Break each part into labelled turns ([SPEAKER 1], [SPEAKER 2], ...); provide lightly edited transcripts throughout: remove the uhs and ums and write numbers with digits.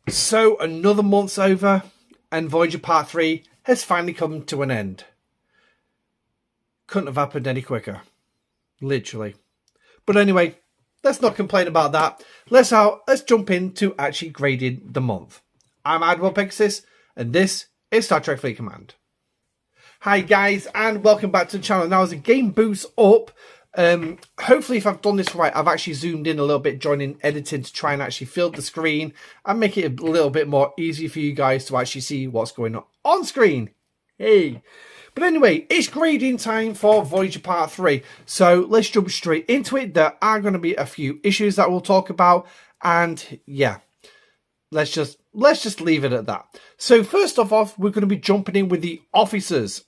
[SPEAKER 1] So another month's over and Voyager Part 3 has finally come to an end. Couldn't have happened any quicker. Literally. But anyway, let's not complain about that. Let's jump into actually grading the month. I'm Admiral Pegasus and this is Star Trek Fleet Command. Hi guys and welcome back to the channel. Now as the game boosts up, hopefully if I've done this right, I've actually zoomed in a little bit, joining editing to try and actually fill the screen and make it a little bit more easy for you guys to actually see what's going on screen. Hey. But anyway, it's grading time for Voyager Part 3. So let's jump straight into it. There are going to be a few issues that we'll talk about. And yeah, let's just leave it at that. So first off, we're going to be jumping in with the officers.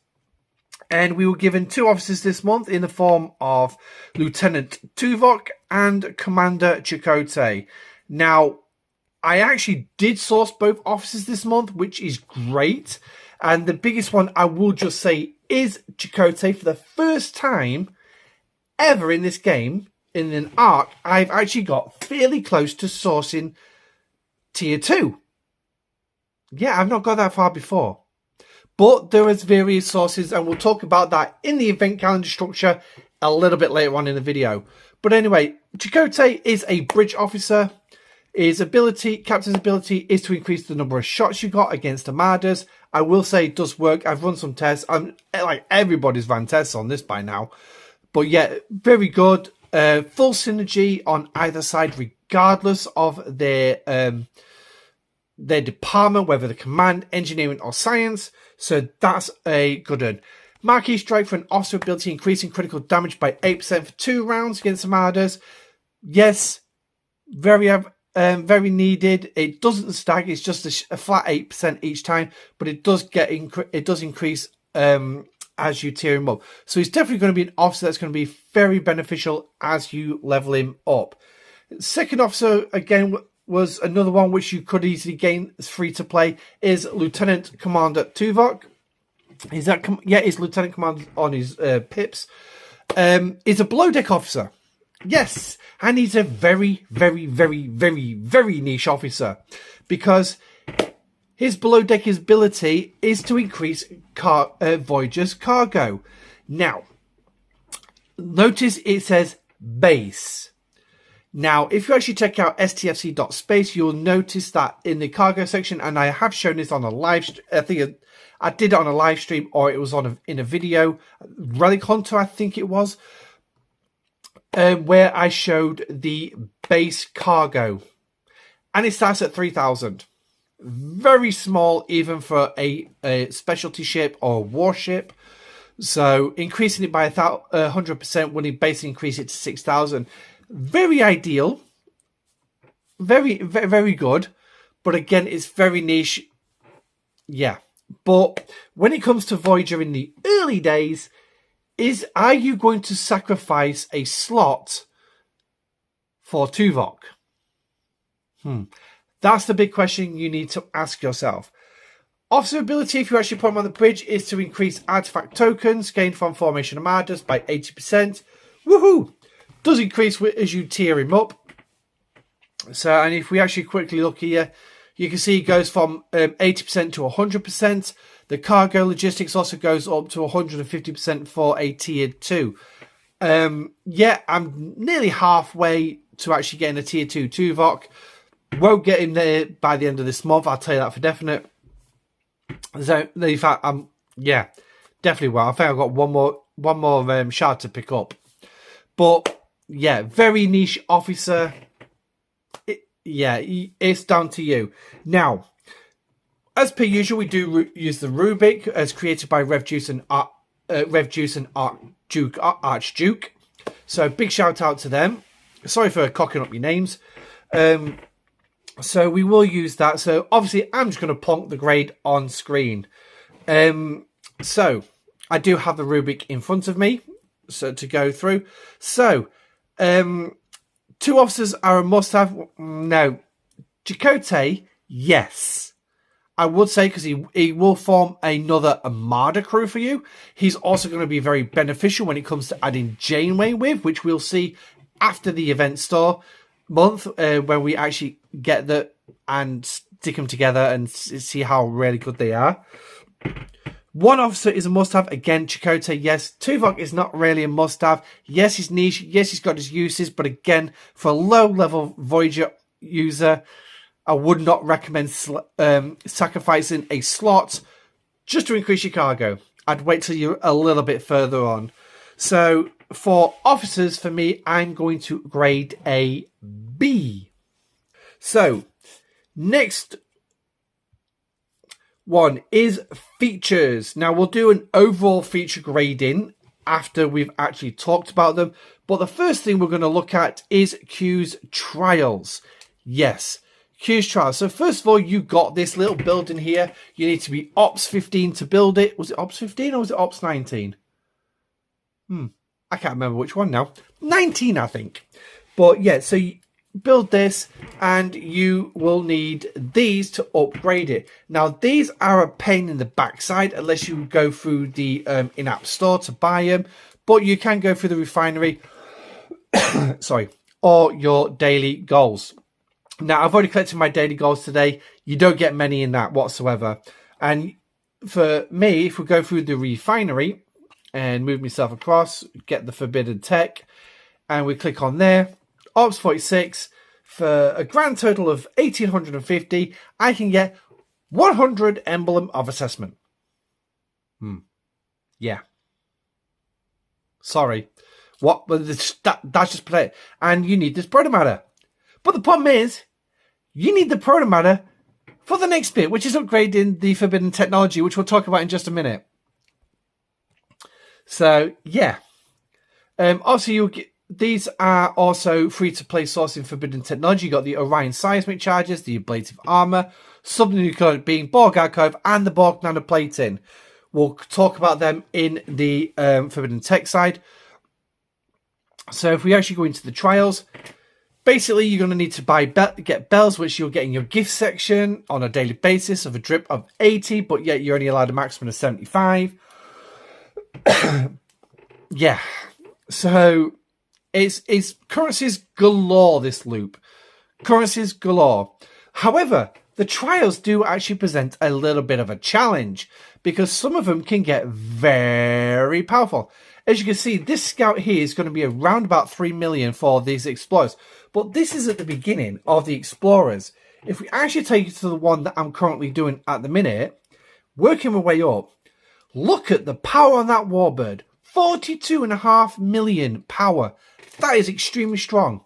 [SPEAKER 1] And we were given two officers this month in the form of Lieutenant Tuvok and Commander Chakotay. Now, I actually did source both officers this month, which is great. And the biggest one I will just say is Chakotay. For the first time ever in this game, in an arc, I've actually got fairly close to sourcing Tier 2. Yeah, I've not got that far before. But there is various sources, and we'll talk about that in the event calendar structure a little bit later on in the video. But anyway, Chakotay is a bridge officer. His captain's ability is to increase the number of shots you got against armadas. I will say it does work. I've run some tests. Like everybody's ran tests on this by now. But yeah, very good. Full synergy on either side, regardless of their department, whether the command, engineering, or science. So that's a good one. Marquee strike for an officer ability, increasing critical damage by 8% for 2 rounds against armadas. Yes, very needed. It doesn't stack. It's just a flat 8% each time, but it does increase as you tier him up. So he's definitely going to be an officer that's going to be very beneficial as you level him up. Second officer again was another one which you could easily gain as free to play, is Lieutenant Commander Tuvok. Is that is Lieutenant Commander on his pips. He's a below deck officer. Yes, and he's a very, very, very, very, very niche officer because his below deck ability is to increase Voyager's cargo. Now, notice it says base. Now, if you actually check out stfc.space, you'll notice that in the cargo section, and I have shown this on a live stream. I think I did it on a live stream, or it was in a video, Relic Hunter, I think it was, where I showed the base cargo, and it starts at 3,000. Very small, even for a specialty ship or a warship. So increasing it by 100% when it basically increase it to 6,000. Very ideal, very, very, very good, but again, it's very niche. Yeah, but when it comes to Voyager in the early days, are you going to sacrifice a slot for Tuvok? That's the big question you need to ask yourself. Officer ability, if you actually put him on the bridge, is to increase artifact tokens gained from formation armadas by 80%. Woohoo! Does increase as you tier him up. So, and if we actually quickly look here, you can see it goes from 80% to 100%. The cargo logistics also goes up to 150% for a tier 2. Yeah, I'm nearly halfway to actually getting a tier 2 Tuvok. Won't get him there by the end of this month, I'll tell you that for definite. So, in fact, yeah, definitely well. I think I've got one more shard to pick up. But yeah, very niche officer. It's down to you. Now, as per usual, we do use the rubric as created by Rev Juice and Archduke. So big shout out to them. Sorry for cocking up your names. So we will use that. So obviously, I'm just going to plonk the grade on screen. So I do have the rubric in front of me, so to go through. So 2 officers are a must-have. No, Chakotay, yes, I would say, because he will form another Armada crew for you. He's also going to be very beneficial when it comes to adding Janeway with, which we'll see after the event store month, when we actually get the and stick them together and see how really good they are. One officer is a must-have. Again, Chakotay, yes. Tuvok is not really a must-have. Yes, he's niche. Yes, he's got his uses. But again, for a low-level Voyager user, I would not recommend sacrificing a slot just to increase your cargo. I'd wait till you're a little bit further on. So, for officers, for me, I'm going to grade a B. So, next one is features. Now, we'll do an overall feature grading after we've actually talked about them. But the first thing we're going to look at is Q's trials. Yes, Q's trials. So first of all, you got this little building here. You need to be Ops 15 to build it. Was it Ops 15 or was it Ops 19? I can't remember which one now. 19, I think. But yeah, so you build this and you will need these to upgrade it. Now, these are a pain in the backside unless you go through the in-app store to buy them. But you can go through the refinery, sorry, or your daily goals. Now, I've already collected my daily goals today. You don't get many in that whatsoever. And for me, if we go through the refinery and move myself across, get the forbidden tech, and we click on there, Ops 46, for a grand total of 1,850, I can get 100 Emblem of Assessment. Yeah. Sorry. What? That's just pathetic. And you need this protomatter. But the problem is, you need the protomatter for the next bit, which is upgrading the forbidden technology, which we'll talk about in just a minute. So, yeah. Also, you'll get, these are also free-to-play sourcing forbidden technology. You've got the Orion seismic charges, the ablative armor, subnuclear being Borg archive, and the Borg nanoplating. We'll talk about them in the forbidden tech side. So if we actually go into the trials, basically you're going to need to get bells, which you'll get in your gift section on a daily basis of a drip of 80, but yet you're only allowed a maximum of 75. Yeah. So it's currencies galore, this loop. Currencies galore. However, the trials do actually present a little bit of a challenge because some of them can get very powerful. As you can see, this scout here is going to be around about 3 million for these explorers. But this is at the beginning of the explorers. If we actually take it to the one that I'm currently doing at the minute, working my way up, look at the power on that warbird. 42.5 million power. That is extremely strong.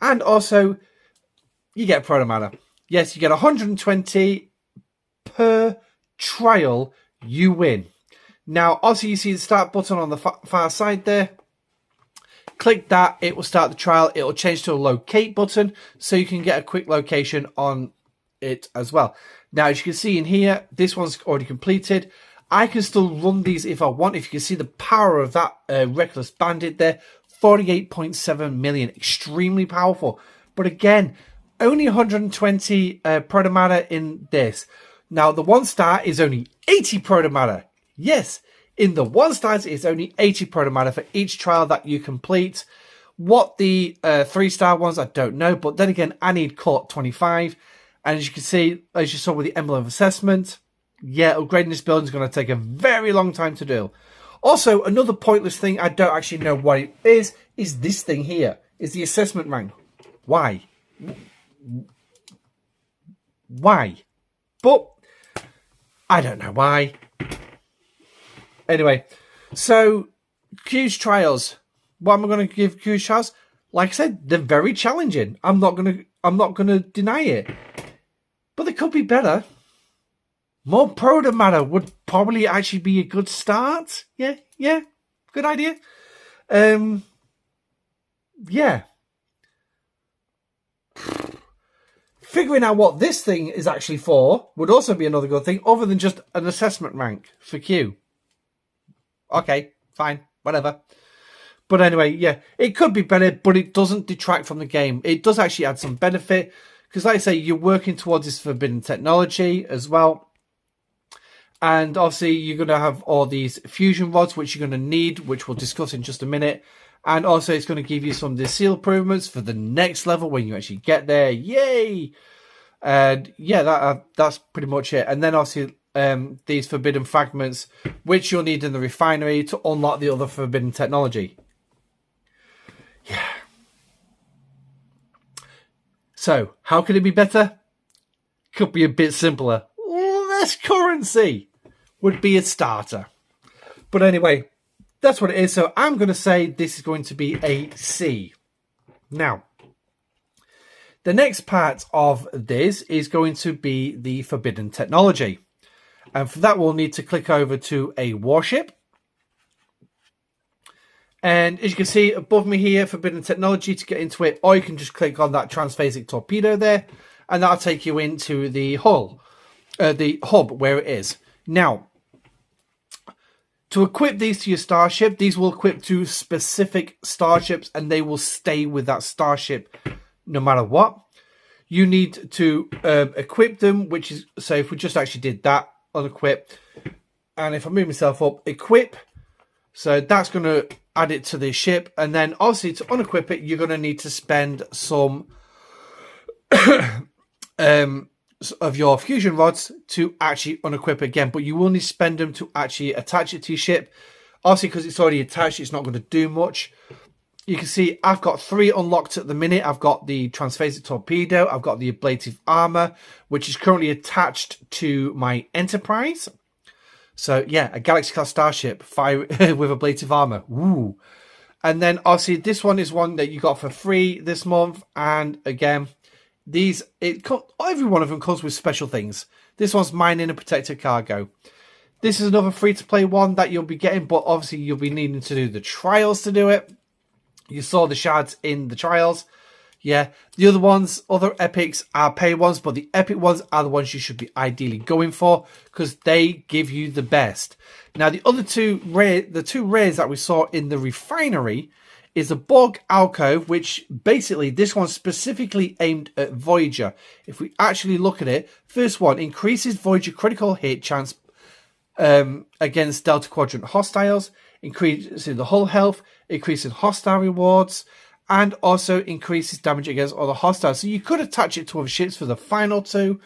[SPEAKER 1] And also, you get protomatter. Yes, you get 120 per trial, you win. Now, also you see the start button on the far side there. Click that, it will start the trial. It will change to a locate button, so you can get a quick location on it as well. Now, as you can see in here, this one's already completed. I can still run these if I want. If you can see the power of that Reckless Bandit there, 48.7 million, extremely powerful. But again, only 120 protomatter in this. Now, the 1-star is only 80 protomatter. Yes, in the 1-stars, it's only 80 protomatter for each trial that you complete. What the 3-star ones, I don't know. But then again, I need Court 25. And as you can see, as you saw with the Emblem of Assessment, yeah, upgrading this building is going to take a very long time to do. Also, another pointless thing, I don't actually know what it is this thing here. Is the assessment rank. Why? Why? But I don't know why. Anyway, so Q's trials. What am I going to give Q's trials? Like I said, they're very challenging. I'm not gonna deny it. But they could be better. More protomatter would probably actually be a good start. Yeah, good idea. Yeah. Figuring out what this thing is actually for would also be another good thing, other than just an assessment rank for Q. Okay, fine, whatever. But anyway, yeah, it could be better, but it doesn't detract from the game. It does actually add some benefit, because like I say, you're working towards this forbidden technology as well. And obviously, you're going to have all these fusion rods, which you're going to need, which we'll discuss in just a minute. And also, it's going to give you some of the seal improvements for the next level when you actually get there. Yay! And yeah, that's pretty much it. And then obviously these forbidden fragments, which you'll need in the refinery to unlock the other forbidden technology. Yeah. So, how can it be better? Could be a bit simpler. Less currency would be a starter. But anyway, that's what it is. So I'm going to say this is going to be a C. Now, the next part of this is going to be the forbidden technology. And for that, we'll need to click over to a warship. And as you can see above me here, forbidden technology, to get into it, or you can just click on that transphasic torpedo there, and that'll take you into the hull, the hub where it is. Now, to equip these to your starship, these will equip to specific starships, and they will stay with that starship no matter what. You need to equip them, which is, so if we just actually did that, unequip, and if I move myself up, equip, so that's going to add it to the ship, and then obviously to unequip it, you're going to need to spend some of your fusion rods to actually unequip again, but you will need to spend them to actually attach it to your ship. Obviously, because it's already attached, it's not going to do much. You can see I've got 3 unlocked at the minute. I've got the transphasic torpedo, I've got the ablative armor, which is currently attached to my Enterprise. So yeah, a Galaxy class starship with ablative armor. Ooh. And then obviously this one is one that you got for free this month. And again, every one of them comes with special things. This one's mining and protected cargo. This is another free-to-play one that you'll be getting, but obviously you'll be needing to do the trials to do it. You saw the shards in the trials. Yeah, the other ones, other epics are pay ones, but the epic ones are the ones you should be ideally going for because they give you the best. Now, the other two rares that we saw in the refinery is a Borg alcove, which basically this one's specifically aimed at Voyager. If we actually look at it, first one increases Voyager critical hit chance against Delta Quadrant hostiles, increasing the hull health, increasing hostile rewards, and also increases damage against other hostiles. So you could attach it to other ships for the final 2,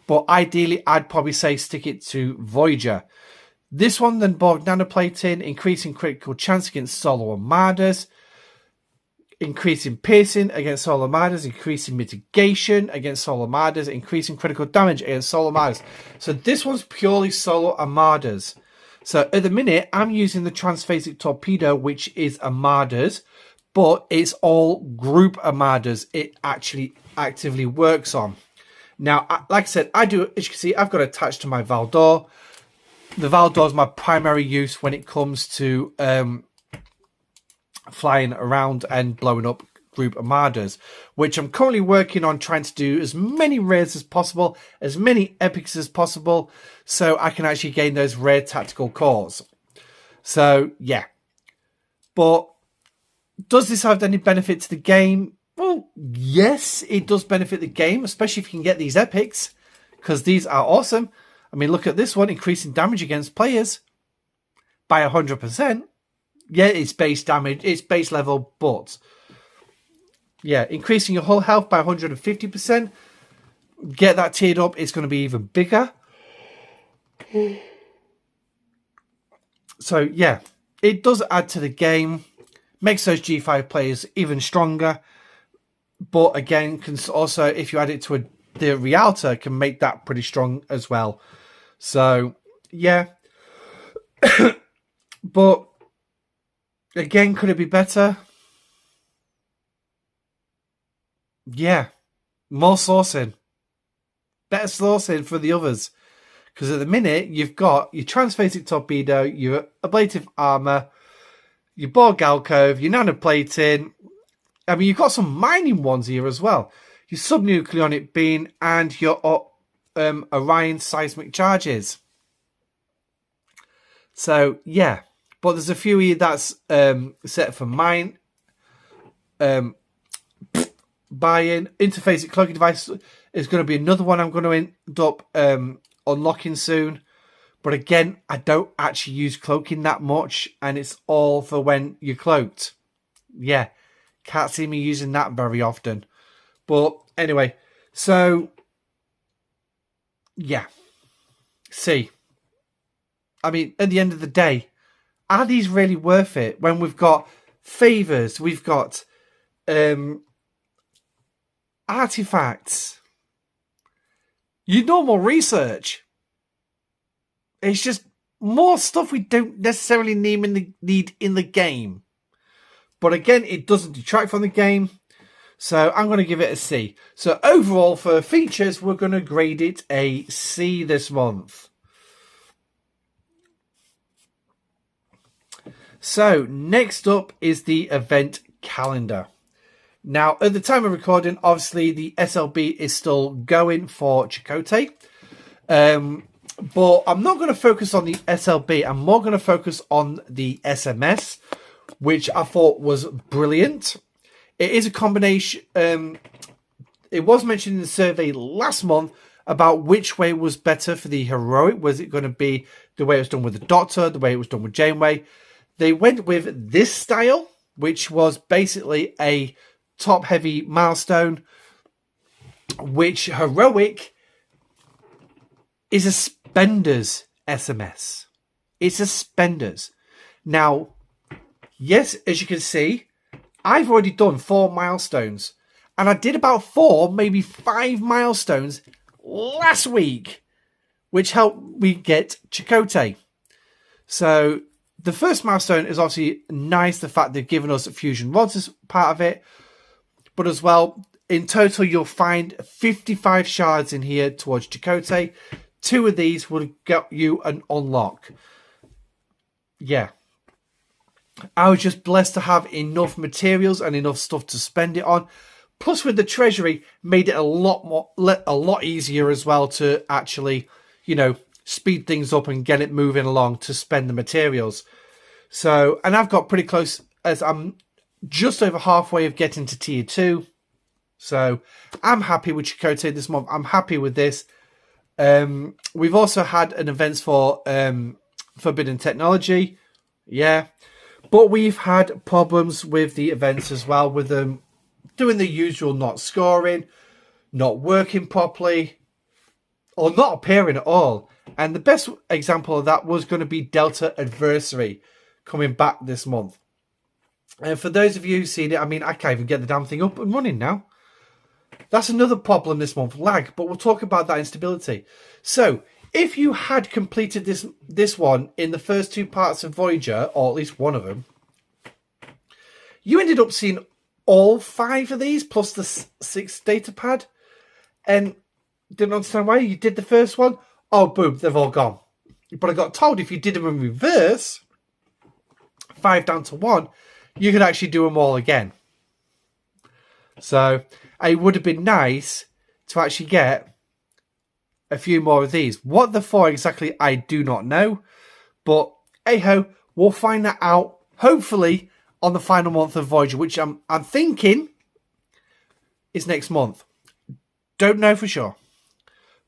[SPEAKER 1] but ideally I'd probably say stick it to Voyager. This one then Borg nanoplating, increasing critical chance against solar armadas, increasing piercing against solar armadas, increasing mitigation against solar armadas, increasing critical damage against solar armadas. So this one's purely solar armadas. So at the minute, I'm using the transphasic torpedo, which is armadas, but it's all group armadas it actually actively works on. Now, like I said, as you can see, I've got it attached to my Valdor. The Valdor is my primary use when it comes to flying around and blowing up group armadas, which I'm currently working on trying to do as many rares as possible, as many epics as possible, so I can actually gain those rare tactical cores. So, yeah. But does this have any benefit to the game? Well, yes, it does benefit the game, especially if you can get these epics, because these are awesome. I mean, look at this one, increasing damage against players by 100%. Yeah, it's base damage, it's base level, but yeah, increasing your hull health by 150%. Get that tiered up, it's going to be even bigger. So yeah, it does add to the game. Makes those G5 players even stronger. But again, can also, if you add it to the Rialta, can make that pretty strong as well. So, yeah. But, again, could it be better? Yeah. More sourcing. Better sourcing for the others. Because at the minute, you've got your transphasic torpedo, your ablative armor, your Borg alcove, your nanoplating. I mean, you've got some mining ones here as well. Your subnucleonic beam and your Orion seismic charges. So, yeah. But there's a few here that's set for mine. Buy-in. Interphasic cloaking device is going to be another one I'm going to end up unlocking soon. But again, I don't actually use cloaking that much, and it's all for when you're cloaked. Yeah, can't see me using that very often. But anyway, so yeah. See, I mean, at the end of the day, are these really worth it when we've got favors, we've got artifacts, your normal research? It's just more stuff we don't necessarily need in the game. But again, it doesn't detract from the game. So I'm going to give it a C. So overall, for features, we're going to grade it a C this month. So next up is the event calendar. Now, at the time of recording, obviously the SLB is still going for Chakotay. But I'm not going to focus on the SLB. I'm more going to focus on the SMS, which I thought was brilliant. It is a combination. It was mentioned in the survey last month about which way was better for the heroic. Was it going to be the way it was done with the Doctor, the way it was done with Janeway? They went with this style, which was basically a top-heavy milestone, which heroic is a spender's SMS. It's a spender's. Now, yes, as you can see, I've already done 4 milestones. And I did about 4, maybe 5 milestones last week, which helped me get Chakotay. So the first milestone is obviously nice, the fact they've given us fusion rods as part of it. But as well, in total, you'll find 55 shards in here towards Chakotay. 2 of these will get you an unlock. Yeah. I was just blessed to have enough materials and enough stuff to spend it on. Plus, with the treasury, made it a lot easier as well to actually, speed things up and get it moving along to spend the materials. So, and I've got pretty close, as I'm just over halfway of getting to tier 2. So, I'm happy with Chakotay this month. I'm happy with this. We've also had an event for Forbidden Technology. Yeah. But we've had problems with the events as well, with them doing the usual not scoring, not working properly, or not appearing at all. And the best example of that was going to be Delta Adversary coming back this month. And for those of you who've seen it, I mean, I can't even get the damn thing up and running now. That's another problem this month, lag, but we'll talk about that instability. So, if you had completed this one in the first 2 parts of Voyager, or at least one of them, you ended up seeing all 5 of these, plus the 6th data pad, and didn't understand why. You did the first one, oh boom, they've all gone. But I got told if you did them in reverse, 5 down to 1, you could actually do them all again. So, it would have been nice to actually get a few more of these. What they're for exactly, I do not know. But, hey-ho, we'll find that out, hopefully, on the final month of Voyager, which I'm thinking is next month. Don't know for sure.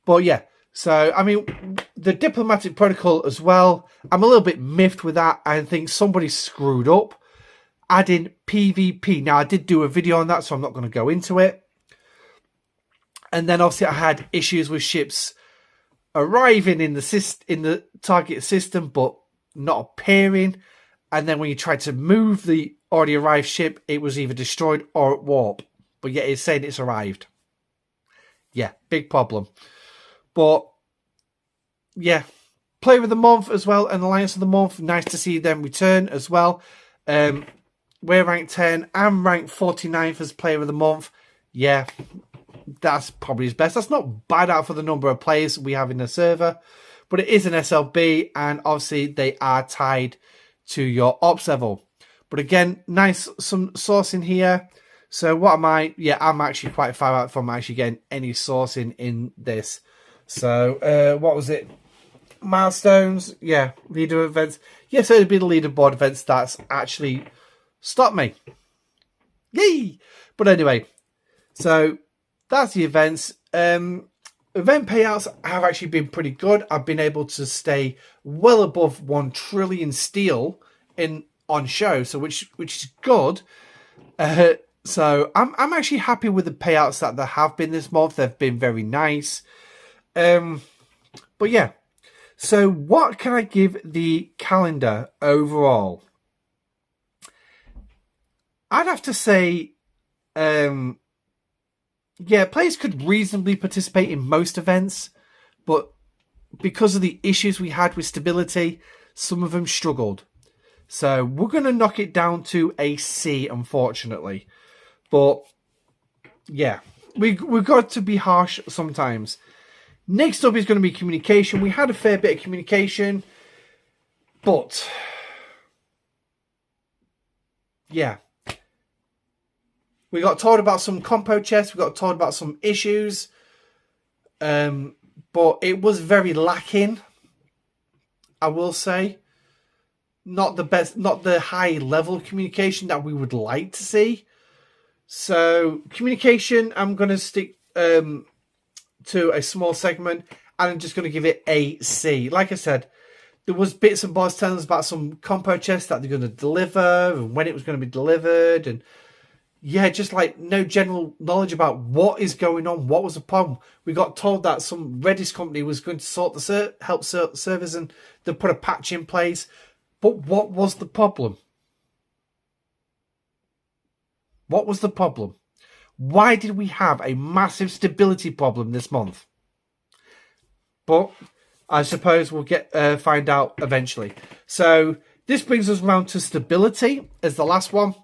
[SPEAKER 1] But, yeah. So, I mean, the diplomatic protocol as well, I'm a little bit miffed with that. I think somebody screwed up adding PvP. Now, I did do a video on that, so I'm not going to go into it. And then, obviously, I had issues with ships arriving in the target system, but not appearing. And then when you tried to move the already arrived ship, it was either destroyed or at warp. But yet it's saying it's arrived. Yeah, big problem. But, yeah, Player of the Month as well, and Alliance of the Month. Nice to see them return as well. We're ranked 10. I'm ranked 49th as Player of the Month. Yeah, that's probably his best. That's not bad out for the number of players we have in the server. But it is an SLB, and obviously they are tied to your ops level. But again, nice some sourcing here. So what am I? Yeah, I'm actually quite far out from actually getting any sourcing in this. So what was it? Milestones. Yeah, leader events. Yes, it'd be the leaderboard events that's actually stopped me. Yay! But anyway, so that's the events. Event payouts have actually been pretty good. I've been able to stay well above 1 trillion steel on show, so which is good. So I'm actually happy with the payouts that there have been this month. They've been very nice. But yeah, so what can I give the calendar overall? I'd have to say, yeah, players could reasonably participate in most events, but because of the issues we had with stability, some of them struggled. So we're going to knock it down to a C, unfortunately. But yeah, we've got to be harsh sometimes. Next up is going to be communication. We had a fair bit of communication, but yeah. We got told about some compo chests. We got told about some issues. But it was very lacking, I will say. Not the best, not the high level of communication that we would like to see. So communication, I'm going to stick to a small segment, and I'm just going to give it a C. Like I said, there was bits and bobs telling us about some compo chests that they're going to deliver and when it was going to be delivered, and yeah, just like no general knowledge about what is going on, what was the problem. We got told that some Redis company was going to sort the help servers and they put a patch in place. But what was the problem? What was the problem? Why did we have a massive stability problem this month? But I suppose we'll find out eventually. So this brings us round to stability as the last one.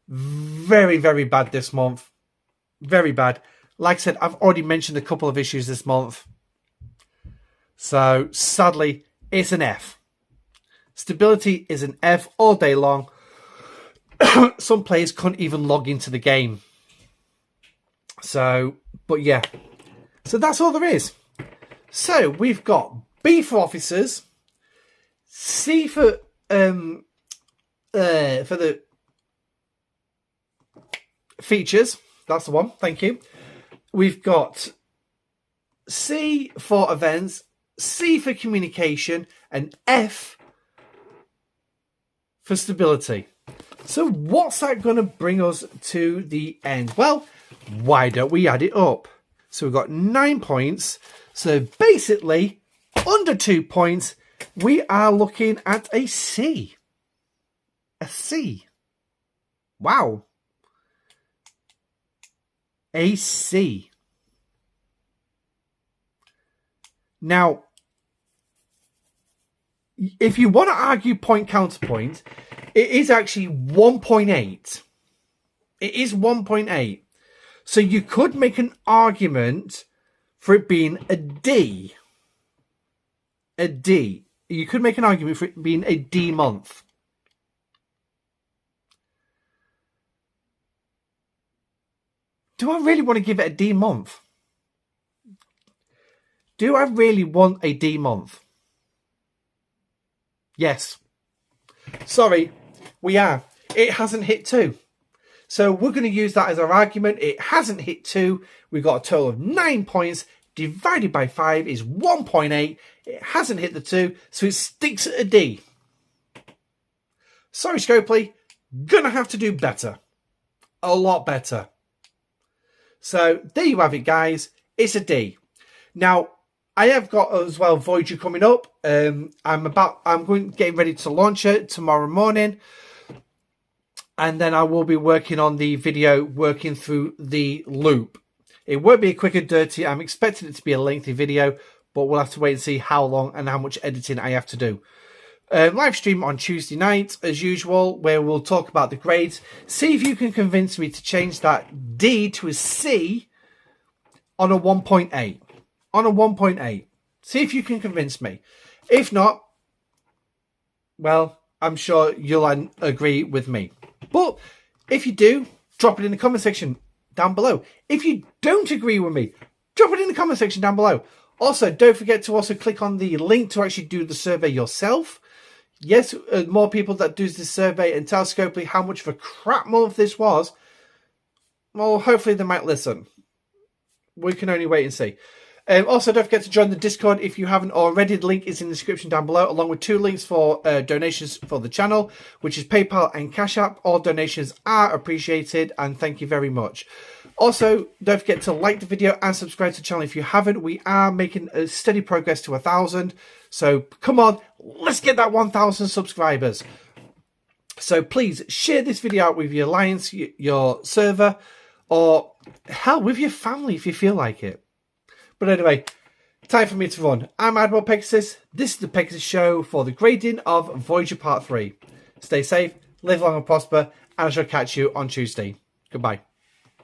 [SPEAKER 1] Very, very bad this month. Very bad. Like I said, I've already mentioned a couple of issues this month. So sadly, it's an F. Stability is an F all day long. Some players couldn't even log into the game. So, but yeah. So that's all there is. So we've got B for officers, C for the features. That's the one. Thank you. We've got C for events, C for communication, and F for stability. So what's that going to bring us to the end? Well, why don't we add it up? So we've got 9 points. So basically, under 2 points, we are looking at a C. A C. Wow. A C. Now, if you want to argue point counterpoint, it is actually 1.8. It is 1.8. So you could make an argument for it being a D. A D. You could make an argument for it being a D month. Do I really want to give it a D month? Do I really want a D month? Yes. Sorry, we are. It hasn't hit 2. So we're going to use that as our argument. It hasn't hit 2. We've got a total of 9 points. Divided by 5 is 1.8. It hasn't hit the 2, so it sticks at a D. Sorry, Scopely. Gonna have to do better. A lot better. So there you have it, guys. It's a D. Now, I have got as well Voyager coming up. I'm getting ready to launch it tomorrow morning. And then I will be working on the video, working through the loop. It won't be a quick and dirty. I'm expecting it to be a lengthy video, but we'll have to wait and see how long and how much editing I have to do. Live stream on Tuesday night, as usual, where we'll talk about the grades. See if you can convince me to change that D to a C on a 1.8. On a 1.8. See if you can convince me. If not, well, I'm sure you'll agree with me. But if you do, drop it in the comment section down below. If you don't agree with me, drop it in the comment section down below. Also, don't forget to also click on the link to actually do the survey yourself. Yes, more people that do this survey and tell Scopely how much of a crap month this was. Well, hopefully they might listen. We can only wait and see. Also, don't forget to join the Discord if you haven't already. The link is in the description down below, along with 2 links for donations for the channel, which is PayPal and Cashapp. All donations are appreciated, and thank you very much. Also, don't forget to like the video and subscribe to the channel if you haven't. We are making a steady progress to 1,000. So come on, let's get that 1,000 subscribers. So please share this video out with your alliance, your server, or hell, with your family if you feel like it. But anyway, time for me to run. I'm Admiral Pegasus. This is the Pegasus Show for the grading of Voyager Part 3. Stay safe, live long and prosper, and I shall catch you on Tuesday. Goodbye.